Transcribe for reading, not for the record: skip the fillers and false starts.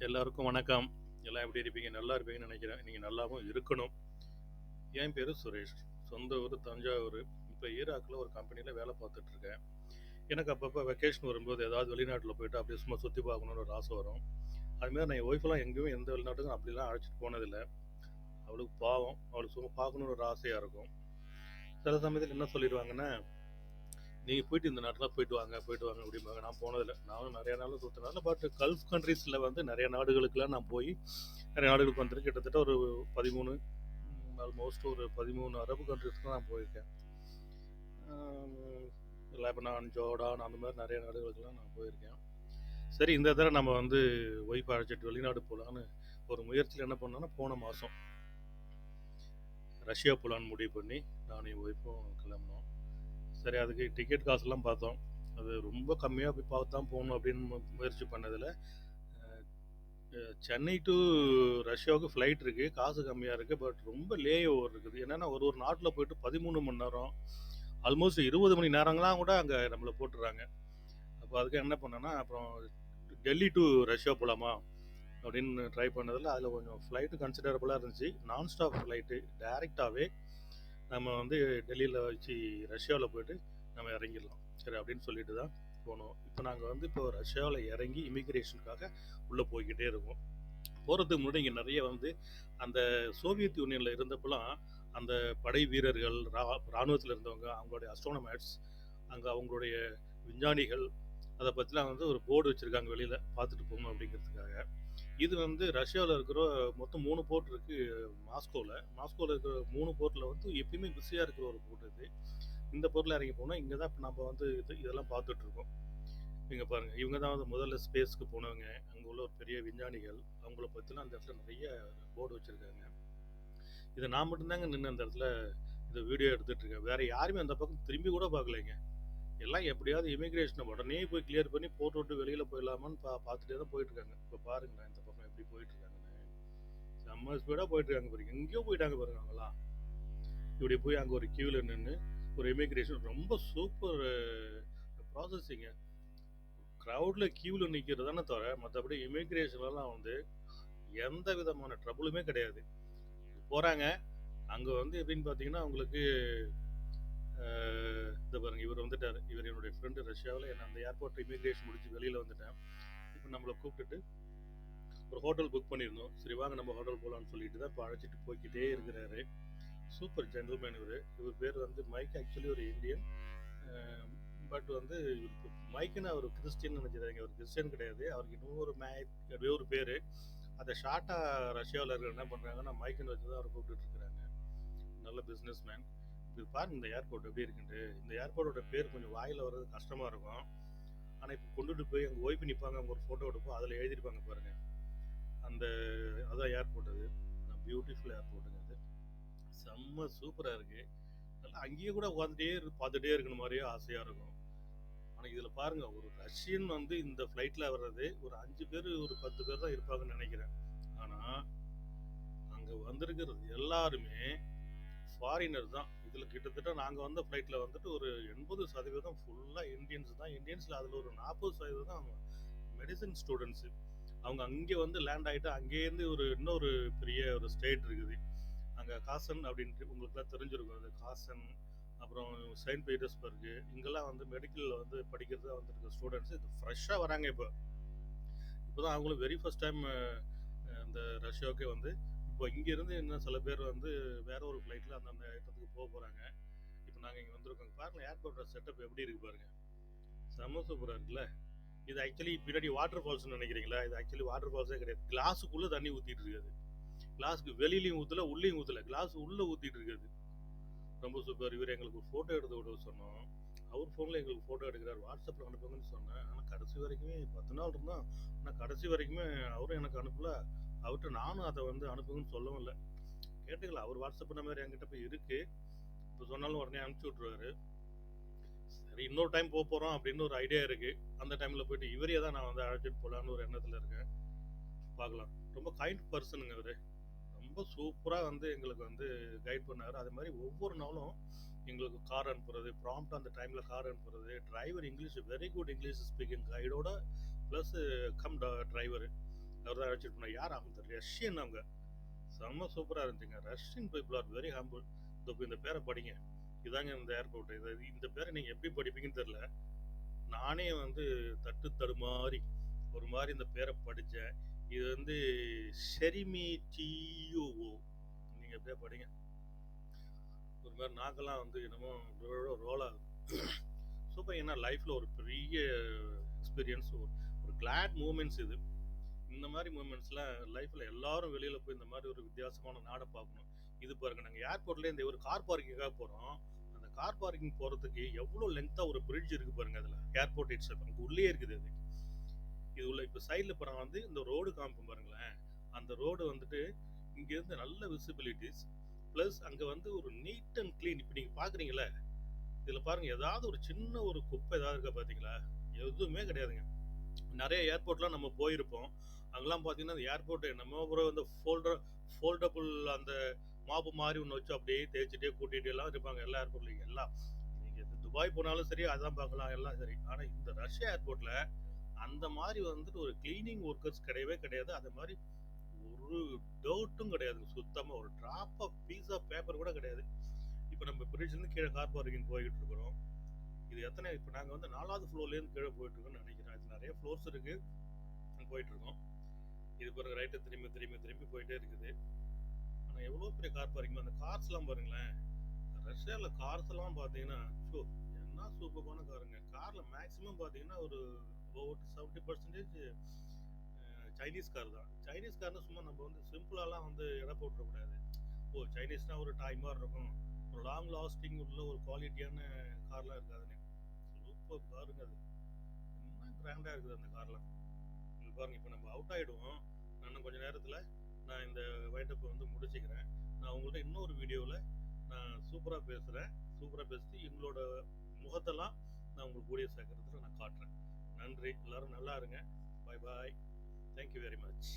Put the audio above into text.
எல்லாருக்கும் வணக்கம். எல்லாம் எப்படி இருப்பீங்க? நல்லா இருப்பீங்கன்னு நினைக்கிறேன். நீங்கள் நல்லாவும் இருக்கணும். என் பேர் சுரேஷ். சொந்த ஊர் தஞ்சாவூர். இப்போ ஈராக்கில் ஒரு கம்பெனியில் வேலை பார்த்துட்ருக்கேன். எனக்கு அப்பப்போ வெக்கேஷன் வரும்போது ஏதாவது வெளிநாட்டில் போயிட்டு அப்படியே சும்மா சுற்றி பார்க்கணுன்னு ஒரு ஆசை வரும். அதுமாதிரி நான் என் ஒய்ஃபெல்லாம் எங்கேயும் எந்த வெளிநாட்டுக்கும் அப்படிலாம் அழைச்சிட்டு போனதில்லை. அவளுக்கு பாவம், அவளுக்கு சும்மா பார்க்கணுன்னு ஒரு ஆசையாக இருக்கும். சில சமயத்தில் என்ன சொல்லிடுவாங்கன்னா, நீங்கள் போயிட்டு இந்த நாட்டில் போயிட்டு வாங்க அப்படிம்பாங்க. நான் போனதில்லை. நானும் நிறைய நாள் சுற்றினால பட் கல்ஃப் கண்ட்ரீஸில் வந்து நிறைய நாடுகளுக்கெல்லாம் நான் போய் நிறைய நாடுகளுக்கு வந்துட்டு கிட்டத்தட்ட ஒரு 13 ஆல்மோஸ்ட் ஒரு 13 அரபு கண்ட்ரீஸ்க்கு நான் போயிருக்கேன். லெபனான், ஜோர்டான் அந்த மாதிரி நிறைய நாடுகளுக்கெல்லாம் நான் போயிருக்கேன். சரி, இந்த தடவை நம்ம வந்து ஒய்ஃப் அழைச்சிட்டு வெளிநாடு போகலான்னு ஒரு முயற்சியில் என்ன பண்ணோன்னா, போன மாதம் ரஷ்யா போகலான்னு முடிவு பண்ணி நானும் என் ஒய்ஃபும் கிளம்பினோம். சரி, அதுக்கு டிக்கெட் காசுலாம் பார்த்தோம். அது ரொம்ப கம்மியாக போய் பார்த்து தான் போகணும் அப்படின்னு முயற்சி பண்ணதில் சென்னை டு ரஷ்யாவுக்கு ஃப்ளைட் இருக்குது, காசு கம்மியாக இருக்குது. பட் ரொம்ப லே ஓவர் இருக்குது. என்னென்னா ஒரு நாட்டில் போயிட்டு 13 மணி நேரம், ஆல்மோஸ்ட் 20 மணி நேரங்களாம் கூட அங்கே நம்மளை போட்டுடுறாங்க. அப்போ அதுக்கு என்ன பண்ணேன்னா, அப்புறம் டெல்லி டு ரஷ்யா போகலாமா அப்படின்னு ட்ரை பண்ணதில் அதில் கொஞ்சம் ஃப்ளைட்டு கன்சிடரபுளாக இருந்துச்சு. நான் ஸ்டாப் ஃப்ளைட்டு டைரெக்டாகவே நம்ம வந்து டெல்லியில் வச்சு ரஷ்யாவில் போயிட்டு நம்ம இறங்கிடலாம் சரி அப்படின்னு சொல்லிட்டு தான் போனோம். இப்போ ரஷ்யாவில் இறங்கி இமிக்ரேஷனுக்காக உள்ளே போய்கிட்டே இருக்கோம். போகிறதுக்கு முன்னாடி இங்கே நிறைய வந்து அந்த சோவியத் யூனியனில் இருந்தப்பெல்லாம் அந்த படை வீரர்கள், இராணுவத்தில் இருந்தவங்க, அவங்களுடைய அஸ்ட்ரோனமேட்ஸ், அங்கே அவங்களுடைய விஞ்ஞானிகள், அதை பற்றிலாம் வந்து ஒரு போர்டு வச்சுருக்காங்க வெளியில் பார்த்துட்டு போகணும் அப்படிங்கிறதுக்காக. இது வந்து ரஷ்யாவில் இருக்கிற மொத்தம் 3 போர்ட் இருக்குது. மாஸ்கோவில் இருக்கிற 3 போர்ட்டில் வந்து எப்பயுமே பிஸியாக இருக்கிற ஒரு போர்ட் இது. இந்த போர்ட்டில் இறங்கி போனால் இங்கே தான் இப்போ நம்ம வந்து இதெல்லாம் பார்த்துட்ருக்கோம். இங்கே பாருங்கள், இவங்க தான் வந்து முதல்ல ஸ்பேஸ்க்கு போனவங்க. அங்கே உள்ள ஒரு பெரிய விஞ்ஞானிகள், அவங்கள பற்றிலாம் அந்த இடத்துல நிறைய போர்டு வச்சுருக்காங்க. இதை நான் மட்டும்தாங்க நின்று அந்த இடத்துல இந்த வீடியோ எடுத்துகிட்டு இருக்கேன். வேறு யாருமே அந்த பக்கம் திரும்பி கூட பார்க்கலைங்க. எல்லாம் எப்படியாவது இமிக்ரேஷனை உடனே போய் கிளியர் பண்ணி போட்டு விட்டு வெளியில் போயிடலாமான்னு பார்த்துட்டே தான் போயிட்டுருக்காங்க. இப்போ பாருங்களேன் இந்த பக்கம் எப்படி போயிட்டுருக்காங்கன்னு. செம்ம ஸ்பீடாக போயிட்டுருக்காங்க பாருங்க. எங்கேயோ போயிட்டாங்க பாருங்க அவங்களாம். இப்படி போய் அங்கே ஒரு கியூவில் நின்று ஒரு இமிக்ரேஷன் ரொம்ப சூப்பர் ப்ராசஸிங்க. க்ரௌடில் கியூவில் நிற்கிறதானே தவிர மற்றபடி இமிக்ரேஷன்லாம் வந்து எந்த விதமான ட்ரபுளுமே கிடையாது. போகிறாங்க அங்கே வந்து எப்படின்னு பார்த்தீங்கன்னா அவங்களுக்கு இந்த பாருங்க, இவர் வந்துட்டார். இவர் என்னுடைய ஃப்ரெண்டு ரஷ்யாவில். என்ன அந்த ஏர்போர்ட் இமிக்ரேஷன் முடிச்சு வெளியில் வந்துட்டேன். இப்போ நம்மளை கூப்பிட்டுட்டு ஒரு ஹோட்டல் புக் பண்ணியிருந்தோம். சரி வாங்க நம்ம ஹோட்டல் போகலான்னு சொல்லிட்டு தான் இப்போ அழைச்சிட்டு போய்கிட்டே இருக்கிறாரு. சூப்பர் ஜென்டில்மேன் இவர் பேர் வந்து மைக். ஆக்சுவலி ஒரு இந்தியன். பட் வந்து இவருக்கு மைக்குன்னு அவர் கிறிஸ்டின் நினைச்சிடாங்க. அவர் கிறிஸ்டியன் கிடையாது. அவருக்கு இன்னொரு மைக் அப்படியே ஒரு பேர். அதை ஷார்ட்டாக ரஷ்யாவில் இருக்கிற என்ன பண்ணுறாங்கன்னா மைக்குன்னு வச்சு தான் அவர் கூப்பிட்டு இருக்கிறாங்க. நல்ல பிஸ்னஸ் மேன். இது பாருங்க இந்த ஏர்போர்ட் எப்படி இருக்குன்ட்டு. இந்த ஏர்போர்ட்டோட பேர் கொஞ்சம் வாயில் வர்றது கஷ்டமாக இருக்கும். ஆனால் இப்போ கொண்டுட்டு போய் அங்கே ஒய்ஃபு நிற்பாங்க, அவங்க ஒரு ஃபோட்டோ எடுப்போம், அதில் எழுதியிருப்பாங்க பாருங்கள். அதான் ஏர்போர்ட். அது பியூட்டிஃபுல் ஏர்போர்ட்டுங்க. அது செம்ம சூப்பராக இருக்குது. நல்லா அங்கேயே கூட உட்காந்துட்டே பார்த்துட்டே இருக்கணும் மாதிரியே ஆசையாக இருக்கும். ஆனால் இதில் பாருங்கள், ஒரு ரஷ்யன் வந்து இந்த ஃப்ளைட்டில் வர்றது ஒரு 5 பேர் ஒரு 10 பேர் தான் இருப்பாங்கன்னு நினைக்கிறேன். ஆனால் அங்கே வந்திருக்கிறது எல்லாருமே ஃபாரினர் தான். இதில் கிட்டத்தட்ட நாங்கள் வந்த ஃப்ளைட்டில் வந்துட்டு ஒரு 80% ஃபுல்லாக இந்தியன்ஸ் தான். இந்தியன்ஸில் அதில் ஒரு 40% மெடிசன் ஸ்டூடெண்ட்ஸு. அவங்க அங்கே வந்து லேண்ட் ஆகிட்டு அங்கேருந்து இன்னொரு பெரிய ஒரு ஸ்டேட் இருக்குது அங்கே, காசன் அப்படின்ட்டு உங்களுக்குலாம் தெரிஞ்சிருக்கும். அது காசன், அப்புறம் செயின்ட் பீட்டர்ஸ்பர்கு, இங்கெல்லாம் வந்து மெடிக்கலில் வந்து படிக்கிறதா வந்துருக்க ஸ்டூடெண்ட்ஸு இது ஃப்ரெஷ்ஷாக வராங்க. இப்போ தான் அவங்களும் வெரி ஃபர்ஸ்ட் டைம் இந்த ரஷ்யாவுக்கே வந்து இப்போ இங்கேருந்து இன்னும் சில பேர் வந்து வேற ஒரு ஃப்ளைட்டில் அந்தந்த இடத்துக்கு போக போகிறாங்க. இப்போ நாங்கள் இங்கே வந்திருக்கோங்க. பாருங்கள் ஏர்போர்ட்டோட செட்டப் எப்படி இருக்குது பாருங்கள். செம்ம சூப்பராக இருக்குல்ல. இது ஆக்சுவலி பின்னாடி வாட்டர் ஃபால்ஸ்னு நினைக்கிறீங்களா? இது ஆக்சுவலி வாட்டர் ஃபால்ஸே கிடையாது. கிளாஸுக்குள்ளே தண்ணி ஊற்றிட்டு இருக்காது. கிளாஸுக்கு வெளியிலையும் ஊற்றல, உள்ளேயும் ஊற்றல, கிளாஸ் உள்ளே ஊற்றிட்டு இருக்காது. ரொம்ப சூப்பர். இவர் எங்களுக்கு ஒரு ஃபோட்டோ எடுத்து விட சொன்னோம். அவர் ஃபோனில் எங்களுக்கு ஃபோட்டோ எடுக்கிறார். வாட்ஸ்அப்பில் அனுப்புங்கன்னு சொன்னேன். ஆனால் கடைசி வரைக்குமே 10 நாள் இருந்தான். ஆனால் கடைசி வரைக்குமே அவரும் எனக்கு அனுப்பல. அவர்கிட்ட நானும் அதை வந்து அனுப்புங்கன்னு சொல்லவும் இல்லை. கேட்டுக்கலாம், அவர் வாட்ஸ்அப் நம்பர் என்கிட்ட போய் இருக்குது. இப்போ சொன்னாலும் உடனே அனுப்பிச்சி விட்ருவாரு. சரி, இன்னொரு டைம் போக போகிறோம் அப்படின்னு ஒரு ஐடியா இருக்குது. அந்த டைமில் போயிட்டு இவரே தான் நான் வந்து அழைச்சிட்டு போகலான்னு ஒரு எண்ணத்தில் இருக்கேன். பார்க்கலாம். ரொம்ப கைண்ட் பர்சனுங்க அவர். ரொம்ப சூப்பராக வந்து எங்களுக்கு வந்து கைட் பண்ணார். அது மாதிரி ஒவ்வொரு நாளும் எங்களுக்கு கார் அனுப்புறது, ப்ராம்ப்டாக அந்த டைமில் கார் அனுப்புறது. Driver English very good English speaking கைடோட ப்ளஸ் டிரைவர் அவர் தான் அழைச்சிட்டு போனார். யார் அவங்க? ரஷ்யன். அவங்க செம்ம சூப்பராக இருந்துச்சுங்க. Russian people are very humble. இந்த பேரை படிங்க. இதாங்க இந்த ஏர்போர்ட். இந்த பேரை நீங்கள் எப்படி படிப்பீங்கன்னு தெரில. நானே வந்து தட்டு தடுமாறி ஒரு மாதிரி இந்த பேரை படித்தேன். இது வந்து ஷெரிமிட்டியூஓ. நீங்கள் எப்படியா படிங்க. ஒரு மாதிரி நாக்கெல்லாம் வந்து என்னமோ ரோல் ஆகுது. சூப்பர். ஏன்னா லைஃப்பில் ஒரு பெரிய எக்ஸ்பீரியன்ஸ், ஒரு கிளாட் மூமெண்ட்ஸ் இது. இந்த மாதிரி மூமெண்ட்ஸ்லாம் லைஃப்பில் எல்லாரும் வெளியில் போய் இந்த மாதிரி ஒரு வித்தியாசமான நாடை பார்க்கணும். இது பாருங்க, நாங்கள் ஏர்போர்ட்லேருந்து ஒரு கார் பார்க்கிங்காக போகிறோம். அந்த கார் பார்க்கிங் போகிறதுக்கு எவ்வளோ லென்த்தாக ஒரு பிரிட்ஜ் இருக்குது பாருங்க. அதில் ஏர்போர்ட் இட்ஸ் அங்கே உள்ளே இருக்குது. அது இது உள்ள இப்போ சைடில் இப்போ நான் வந்து இந்த ரோடு காமிப்போம் பாருங்களேன். அந்த ரோடு வந்துட்டு இங்கேருந்து நல்ல விசிபிலிட்டிஸ், ப்ளஸ் அங்கே வந்து ஒரு நீட் அண்ட் க்ளீன். இப்போ நீங்கள் பார்க்குறீங்களே, இதில் பாருங்கள், ஏதாவது ஒரு சின்ன ஒரு குப்பை ஏதாவது இருக்கா பார்த்தீங்களா? எதுவுமே கிடையாதுங்க. நிறைய ஏர்போர்ட்லாம் நம்ம போயிருப்போம். அங்கெல்லாம் பார்த்தீங்கன்னா அந்த ஏர்போர்ட்டு நம்ம ஒரு வந்து ஃபோல்டபுள் அந்த மாப்பு மாதிரி ஒன்று வச்சு அப்படியே தேய்ச்சிட்டே கூட்டிகிட்டு எல்லாம் இருப்பாங்க எல்லா ஏர்போர்ட்லையும். எல்லாம் நீங்கள் துபாய் போனாலும் சரி அதான் பார்க்கலாம், எல்லாம் சரி. ஆனால் இந்த ரஷ்யா ஏர்போர்ட்டில் அந்த மாதிரி வந்துட்டு ஒரு கிளீனிங் ஒர்க்கர்ஸ் கிடையவே கிடையாது. அது மாதிரி ஒரு டவுட்டும் கிடையாது. சுத்தமாக ஒரு drop of piece of paper கூட கிடையாது. இப்போ நம்ம பிரிட்ஜ்லேருந்து கீழே கார் பார்க்கிங் போய்கிட்டு இருக்கிறோம். இது எத்தனை, இப்போ நாங்கள் வந்து 4வது ஃப்ளோர்லேருந்து கீழே போயிட்டுருக்கோம்னு நினைக்கிறேன். இது நிறைய ஃப்ளோர்ஸ் இருக்குது, போயிட்டுருக்கோம். இது பிறகு ரைட்டை திரும்பி திரும்பி திரும்பி போயிட்டே இருக்குது. ஆனால் எவ்வளோ பெரிய கார் பார்க்கிங். அந்த கார்ஸ்லாம் பாருங்களேன். ரஷ்யாவில் கார்ஸ்லாம் பார்த்தீங்கன்னா என்ன சூப்பரான காருங்க. காரில் மேக்ஸிமம் பார்த்தீங்கன்னா ஒரு 70% சைனீஸ் கார் தான். சைனீஸ் கார்னு சும்மா நம்ம வந்து சிம்பிளாலாம் வந்து எடை போட்டுறக்கூடாது. சைனீஸ்னால் ஒரு டாய் மாதிரி இருக்கும், ஒரு லாங் லாஸ்டிங் உள்ள ஒரு குவாலிட்டியான கார்லாம் இருக்காதுன்னு. சூப்பர் காருங்க. அது இன்னும் கிராண்டாக இருக்குது அந்த கார்லாம். உங்களுக்கு பாருங்கள், இப்போ நம்ம அவுட் ஆகிடுவோம். நான் கொஞ்சம் நேரத்தில் நான் இந்த வைண்டப்பை வந்து முடிச்சுக்கிறேன். நான் உங்கள்கிட்ட இன்னொரு வீடியோவில் நான் சூப்பராக பேசுகிறேன். சூப்பராக பேசிட்டு எங்களோட முகத்தெல்லாம் நான் உங்களுக்கு கூடிய சேர்க்கறதுல நான் காட்டுறேன். நன்றி. எல்லோரும் நல்லா இருங்க. Bye bye. Thank you very much.